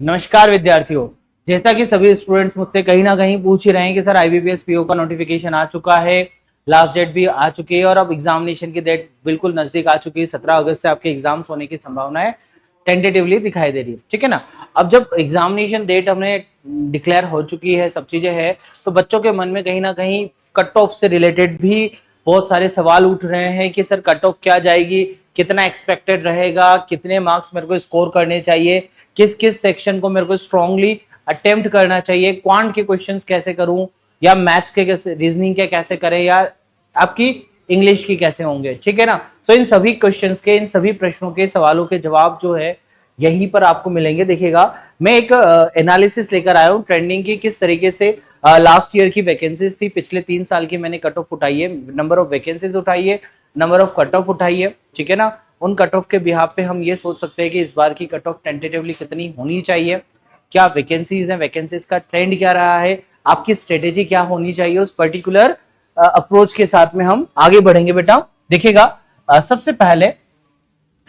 नमस्कार विद्यार्थियों। जैसा कि सभी स्टूडेंट्स मुझसे कहीं ना कहीं पूछ ही रहे हैं कि सर आईबीपीएस पीओ का नोटिफिकेशन आ चुका है, लास्ट डेट भी आ चुकी है और अब एग्जामिनेशन की डेट बिल्कुल नजदीक आ चुकी है। 17 अगस्त से आपके एग्जाम्स होने की संभावना है, टेंटेटिवली दिखाई दे रही है। ठीक है ना। अब जब एग्जामिनेशन डेट हमने डिक्लेयर हो चुकी है, सब चीजें हैं, तो बच्चों के मन में कहीं ना कहीं कट ऑफ से रिलेटेड भी बहुत सारे सवाल उठ रहे हैं कि सर कट ऑफ क्या जाएगी, कितना एक्सपेक्टेड रहेगा, कितने मार्क्स मेरे को स्कोर करने चाहिए, किस किस सेक्शन को मेरे को स्ट्रांगली अटेम्प्ट करना चाहिए, क्वांट के क्वेश्चंस कैसे करूं, या मैथ्स के कैसे, रीजनिंग के कैसे करें, या आपकी इंग्लिश की कैसे होंगे। ठीक है ना। सो इन सभी क्वेश्चंस के, इन सभी प्रश्नों के सवालों के जवाब जो है यहीं पर आपको मिलेंगे। देखिएगा, मैं एक एनालिसिस लेकर आया हूँ ट्रेंडिंग की, किस तरीके से लास्ट ईयर की वैकेंसीज थी, पिछले 3 साल की मैंने कट ऑफ उठाई है, नंबर ऑफ वैकेंसीज उठाई है, नंबर ऑफ कट ऑफ उठाई है। ठीक है ना। उन कट ऑफ के बिहाफ पे हम ये सोच सकते हैं कि इस बार की कट ऑफ टेंटेटिवली कितनी होनी चाहिए, क्या वैकेंसीज है, वैकेंसीज का ट्रेंड क्या रहा है, आपकी स्ट्रेटेजी क्या होनी चाहिए, उस पर्टिकुलर अप्रोच के साथ में हम आगे बढ़ेंगे। बेटा देखिएगा, सबसे पहले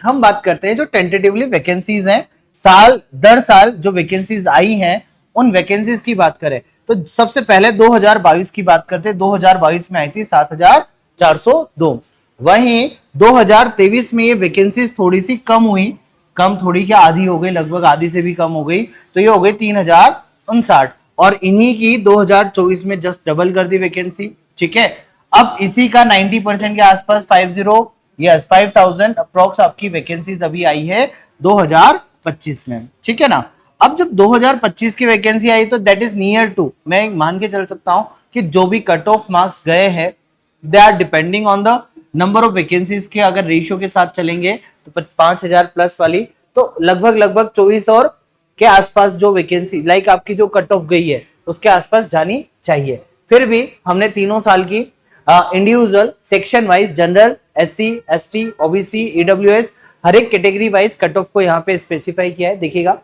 हम बात करते हैं जो टेंटेटिवली वैकेंसीज हैं, साल दर साल जो वैकेंसीज आई हैं उन वैकेंसीज की बात करें तो सबसे पहले 2022 की बात करते हैं। 2022 में आई थी 7402। वहीं 2023 में ये वैकेंसीज थोड़ी सी कम हुई, कम थोड़ी क्या आधी हो गई, लगभग आधी से भी कम हो गई, तो ये हो गई 3059। और इन्हीं की 2024 में जस्ट डबल कर दी वैकेंसी। ठीक है। अब इसी का 90% के आसपास 5000 अप्रोक्स आपकी वैकेंसीज अभी आई है 2025 में। ठीक है ना। अब जब 2025 की वैकेंसी आई तो दैट इज नियर टू, मैं मान के चल सकता हूं कि जो भी कट ऑफ मार्क्स गए हैं they are depending on the number of vacancies के। अगर रेशियो के साथ चलेंगे तो 5000 प्लस वाली तो लगभग 24 और के आसपास जो वैकेंसी लाइक आपकी जो कट ऑफ गई है उसके आसपास जानी चाहिए। फिर भी हमने तीनों साल की individual section wise, general, SC, ST, OBC, EWS, हर एक कैटेगरी वाइज कट ऑफ को यहाँ पे स्पेसिफाई किया है। देखिएगा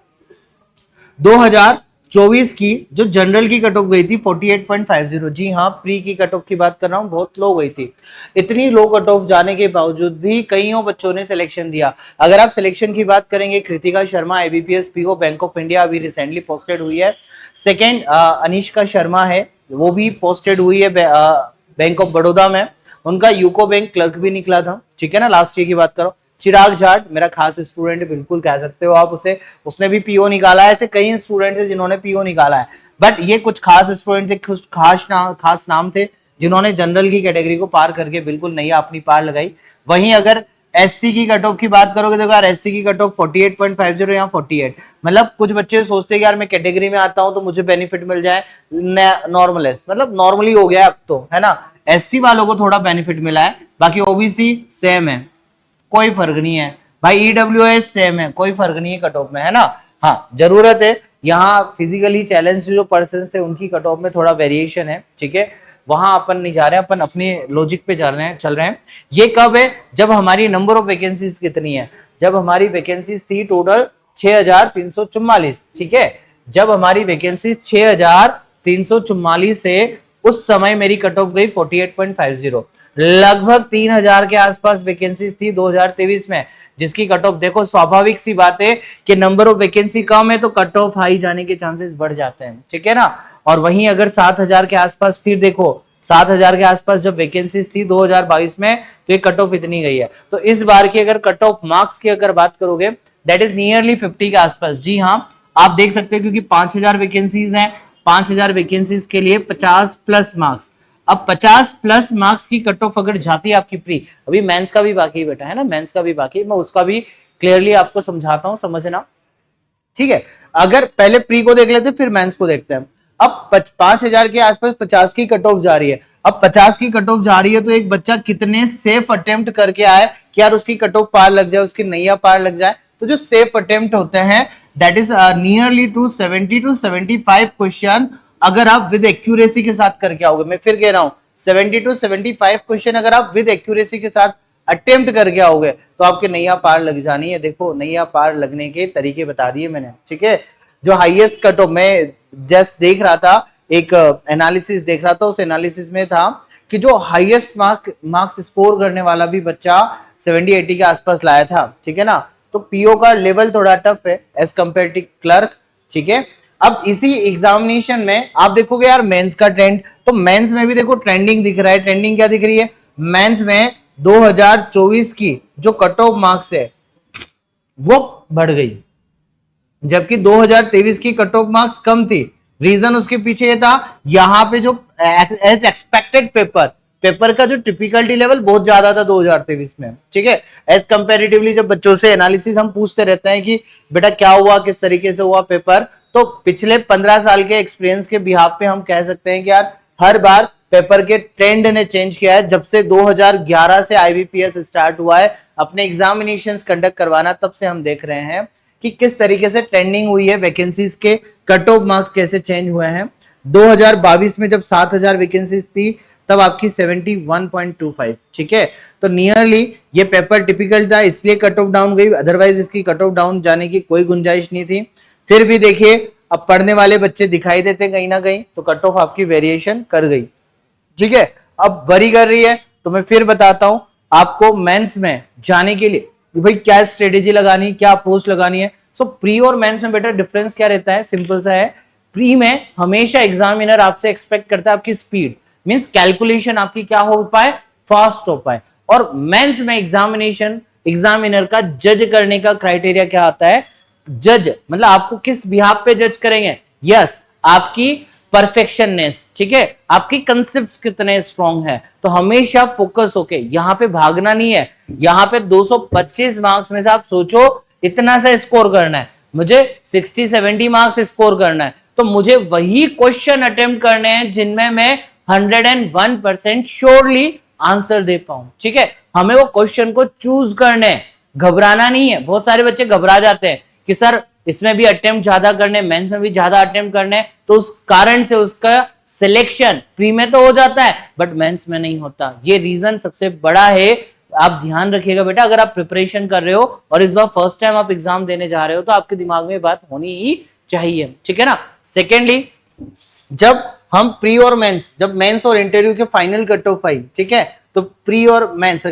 2024 की जो जनरल की कट ऑफ गई थी 48.50। जी हाँ, प्री की कट ऑफ की बात कर रहा हूँ, बहुत लो गई थी। इतनी लो कट ऑफ जाने के बावजूद भी कईयों बच्चों ने सिलेक्शन दिया। अगर आप सिलेक्शन की बात करेंगे, Kritika Sharma IBPS PO bank of India अभी रिसेंटली पोस्टेड हुई है। सेकेंड अनिष्का शर्मा है, वो भी पोस्टेड हुई है बैंक ऑफ बड़ौदा में, उनका यूको बैंक क्लर्क भी निकला था। ठीक है ना, लास्ट ईयर की बात करो। चिराग जाट मेरा खास स्टूडेंट, बिल्कुल कह सकते हो आप उसे, उसने भी पीओ निकाला है। ऐसे कई स्टूडेंट थे जिन्होंने पीओ निकाला है, बट ये कुछ खास स्टूडेंट थे, कुछ खास नाम थे जिन्होंने जनरल की कैटेगरी को पार करके बिल्कुल नैया अपनी पार लगाई। वहीं अगर एससी की कट ऑफ की बात करोगे तो यार एससी की कट ऑफ 48.50 या 48, मतलब कुछ बच्चे सोचते हैं कि यार मैं कैटेगरी में आता हूं तो मुझे बेनिफिट मिल जाए, नॉर्मल है, मतलब नॉर्मली हो गया अब तो, है ना। एसटी वालों को थोड़ा बेनिफिट मिला है, बाकी ओबीसी सेम है, कोई फर्क नहीं है भाई। ईडब्ल्यूएस सेम है, कोई फर्क नहीं है कट ऑफ में, है ना। हाँ, जरूरत है यहाँ फिजिकली चैलेंज जो पर्सन थे उनकी कट ऑफ में थोड़ा वेरिएशन है। ठीक है, वहां अपन नहीं जा रहे हैं, अपन अपने लॉजिक पे चल रहे हैं। ये कब है, जब हमारी नंबर ऑफ वैकेंसीज कितनी है, जब हमारी वैकेंसीज थी टोटल 6344। ठीक है, जब हमारी वैकेंसीज 6344 से उस समय मेरी कट ऑफ गई 48.50, लगभग 3000 के आसपास वैकेंसीज थी 2023 में, जिसकी कट ऑफ देखो, स्वाभाविक सी बात है कि नंबर ऑफ वैकेंसी कम है तो कट ऑफ हाई जाने के चांसेस बढ़ जाते हैं। ठीक है ना। और वहीं अगर 7000 के आसपास, फिर देखो 7000 के आसपास जब वैकेंसीज थी 2022 में तो ये कट ऑफ इतनी गई है। तो इस बार की अगर कट ऑफ मार्क्स की अगर बात करोगे दैट इज नियरली 50 के आसपास। जी हाँ, आप देख सकते हैं क्योंकि 5000 वैकेंसीज हैं, 5000 वैकेंसीज के लिए 50 प्लस मार्क्स। अब 50 प्लस मार्क्स की कट ऑफ अगर जाती है आपकी प्री, अभी मेंस का भी बाकी बेटा, है ना, मेंस का भी बाकी, मैं उसका भी क्लियरली आपको समझाता हूं, समझना। ठीक है, अगर पहले प्री को देख लेते फिर मेंस को देखते हैं। अब 5000 के आसपास 50 की कट ऑफ जा रही है। अब 50 की कट ऑफ जा रही है तो एक बच्चा कितने सेफ अटेम्प्ट करके आए कि यार उसकी कट ऑफ पार लग जाए, उसकी नैया पार लग जाए। तो जो सेफ अटेम्प्ट होते हैं that is nearly to 70 to 75 question अगर आप विद एक्यूरेसी के साथ करके आओगे। मैं फिर कह रहा हूं 70 to 75 क्वेश्चन अगर आप विद एक्यूरेसी के साथ अटेम्प्ट करके आओगे तो आपके नैया पार लग जानी है। देखो नैया पार लगने के तरीके बता दिए मैंने। ठीक है, जो हाईएस्ट कट ऑफ, मैं जस्ट देख रहा था, एक एनालिसिस देख रहा था, उस एनालिसिस में था कि जो हाईएस्ट मार्क्स स्कोर करने वाला भी बच्चा 70-80 के आसपास लाया था। ठीक है ना। तो पीओ का लेवल थोड़ा टफ है एज कंपेयर टू क्लर्क, ठीक है। अब इसी एग्जामिनेशन में आप देखोगे यार मेंस का ट्रेंड, तो मेंस में भी देखो ट्रेंडिंग दिख रहा है। ट्रेंडिंग क्या दिख रही है? मेंस में 2024 की जो कट ऑफ मार्क्स है वो बढ़ गई, जबकि 2023 की कट ऑफ मार्क्स कम थी। रीजन उसके पीछे ये था, यहां पे जो एज एक्सपेक्टेड पेपर का जो टिपिकलिटी लेवल बहुत ज्यादा था 2023 में, ठीक है। एज कंपैरेटिवली जब बच्चों से एनालिसिस हम पूछते रहते हैं कि बेटा क्या हुआ, किस तरीके से हुआ पेपर, तो पिछले 15 साल के एक्सपीरियंस के बिहाफ पे हम कह सकते हैं कि यार हर बार पेपर के ट्रेंड ने चेंज किया है। जब से 2011 से आईबीपीएस स्टार्ट हुआ है अपने एग्जामिनेशंस कंडक्ट करवाना, तब से हम देख रहे हैं कि किस तरीके से ट्रेंडिंग हुई है, वैकेंसीज के कट ऑफ मार्क्स कैसे चेंज हुए हैं। 2022 में जब 7000 वैकेंसीज थी तब आपकी 71.25, ठीक है। तो नियरली ये पेपर टिपिकल था, इसलिए कट ऑफ डाउन गई, अदरवाइज इसकी कट ऑफ डाउन जाने की कोई गुंजाइश नहीं थी। फिर भी देखिए अब पढ़ने वाले बच्चे दिखाई देते कहीं ना कहीं, तो कट ऑफ आपकी वेरिएशन कर गई, ठीक है। अब वरी कर रही है, तो मैं फिर बताता हूं आपको मेंस में जाने के लिए भाई क्या स्ट्रेटेजी लगानी, क्या अप्रोच लगानी है। सो प्री और मेंस में बेटा डिफरेंस क्या रहता है? सिंपल सा है। प्री में हमेशा एग्जामिनर आपसे एक्सपेक्ट करता है आपकी स्पीड, मींस कैलकुलेशन आपकी क्या हो पाए, फास्ट हो पाए। और मेंस में एग्जामिनर का जज करने का क्राइटेरिया क्या आता है? जज मतलब आपको किस बिहाफ पे जज करेंगे? यस, आपकी परफेक्शननेस, ठीक है, आपकी कंसेप्ट कितने स्ट्रॉन्ग है। तो हमेशा फोकस होके यहां पे भागना नहीं है। यहां पे 225 मार्क्स में से आप सोचो इतना सा स्कोर करना है, मुझे 60-70 मार्क्स स्कोर करना है, तो मुझे वही क्वेश्चन अटेम्प्ट करने हैं जिनमें मैं 101% श्योरली आंसर दे पाऊं, ठीक है। हमें वो क्वेश्चन को चूज करने हैं, घबराना नहीं है। बहुत सारे बच्चे घबरा जाते हैं कि सर इसमें भी अटेम्प्ट ज्यादा करने, मेंस में भी ज्यादा अटेम्प्ट करने, तो उस कारण से उसका सिलेक्शन प्री में तो हो जाता है बट मेंस में नहीं होता। ये रीजन सबसे बड़ा है, आप ध्यान रखिएगा बेटा। अगर आप प्रिपरेशन कर रहे हो और इस बार फर्स्ट टाइम आप एग्जाम देने जा रहे हो तो आपके दिमाग में बात होनी ही चाहिए, ठीक है ना। सेकेंडली, जब हम प्री और मेंस, जब मेंस और इंटरव्यू के फाइनल कट ऑफ आई, ठीक है, तो प्री और मेंस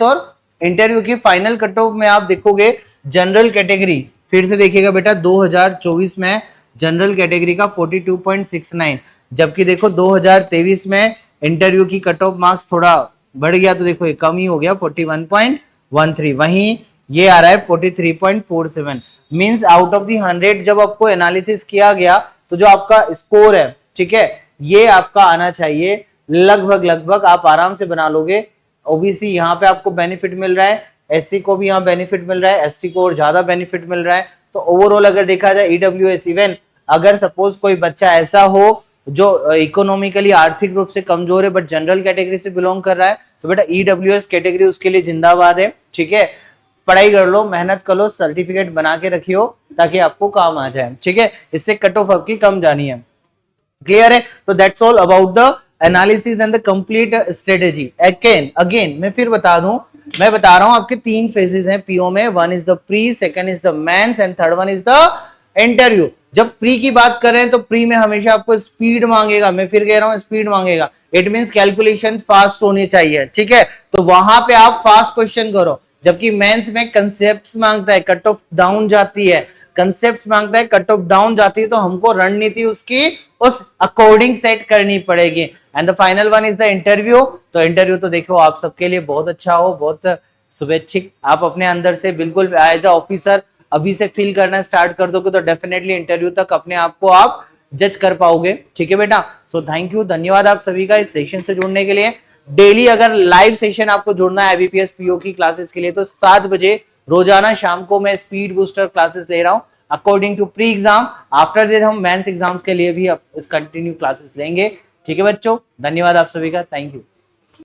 और इंटरव्यू की फाइनल कट ऑफ में आप देखोगे जनरल कैटेगरी, फिर से देखिएगा बेटा 2024 में जनरल कैटेगरी का 42.69, जबकि देखो 2023 में इंटरव्यू की कट ऑफ मार्क्स थोड़ा बढ़ गया, तो देखो ये कम ही हो गया 41.13। वहीं ये आ रहा है 43.47। मींस आउट ऑफ दी 100 जब आपको एनालिसिस किया गया तो जो आपका स्कोर है, ठीक है, ये आपका आना चाहिए लगभग आप आराम से बना लोगे। ओबीसी यहाँ पे आपको बेनिफिट मिल रहा है, एससी को भी यहाँ बेनिफिट मिल रहा है, एसटी को और ज्यादा बेनिफिट मिल रहा है। तो ओवरऑल अगर देखा जाए ईडब्ल्यूएस, इवन अगर सपोज कोई बच्चा ऐसा हो जो इकोनॉमिकली आर्थिक रूप से कमजोर है बट जनरल कैटेगरी से बिलोंग कर रहा है, तो बेटा ईडब्ल्यूएस कैटेगरी उसके लिए जिंदाबाद है, ठीक है। पढ़ाई कर लो, मेहनत कर लो, सर्टिफिकेट बना के रखियो ताकि आपको काम आ जाए, ठीक है। इससे कट ऑफ आपकी कम जानी है, क्लियर है। तो that's all about the analysis and the complete strategy. Again मैं फिर बता दूं, मैं बता रहा हूं आपके 3 फेजेस हैं पीओ में। One is the pre, second is the mains and third one is the interview. जब प्री की बात करें तो प्री में हमेशा आपको स्पीड मांगेगा, मैं फिर कह रहा हूं स्पीड मांगेगा। इट मींस कैलकुलेशन फास्ट होनी चाहिए, ठीक है। तो वहां पे आप फास्ट क्वेश्चन करो। जबकि मेंस में कंसेप्ट्स मांगता है, कट ऑफ डाउन जाती है, कंसेप्ट्स मांगता है, कट ऑफ डाउन जाती है, तो हमको रणनीति उसकी उस अकॉर्डिंग सेट करनी पड़ेगी। And the final one is the interview. तो इंटरव्यू तो देखो आप सबके लिए बहुत अच्छा हो, बहुत शुभेच्छिक। आप अपने अंदर से बिल्कुल एज अ ऑफिसर अभी से फील करना स्टार्ट कर दोगे तो डेफिनेटली इंटरव्यू तक अपने आप को आप जज कर पाओगे, ठीक है बेटा। सो थैंक यू, धन्यवाद आप सभी का इस सेशन से जुड़ने के लिए। डेली अगर लाइव सेशन आपको जुड़ना है आईबीपीएस पीओ की क्लासेस के लिए तो 7 बजे रोजाना शाम को मैं स्पीड बूस्टर क्लासेस ले रहा हूं according to pre exam. After this हम मेंस एग्जाम्स के लिए भी इस कंटिन्यू क्लासेस लेंगे, ठीक है बच्चों। धन्यवाद आप सभी का, थैंक यू।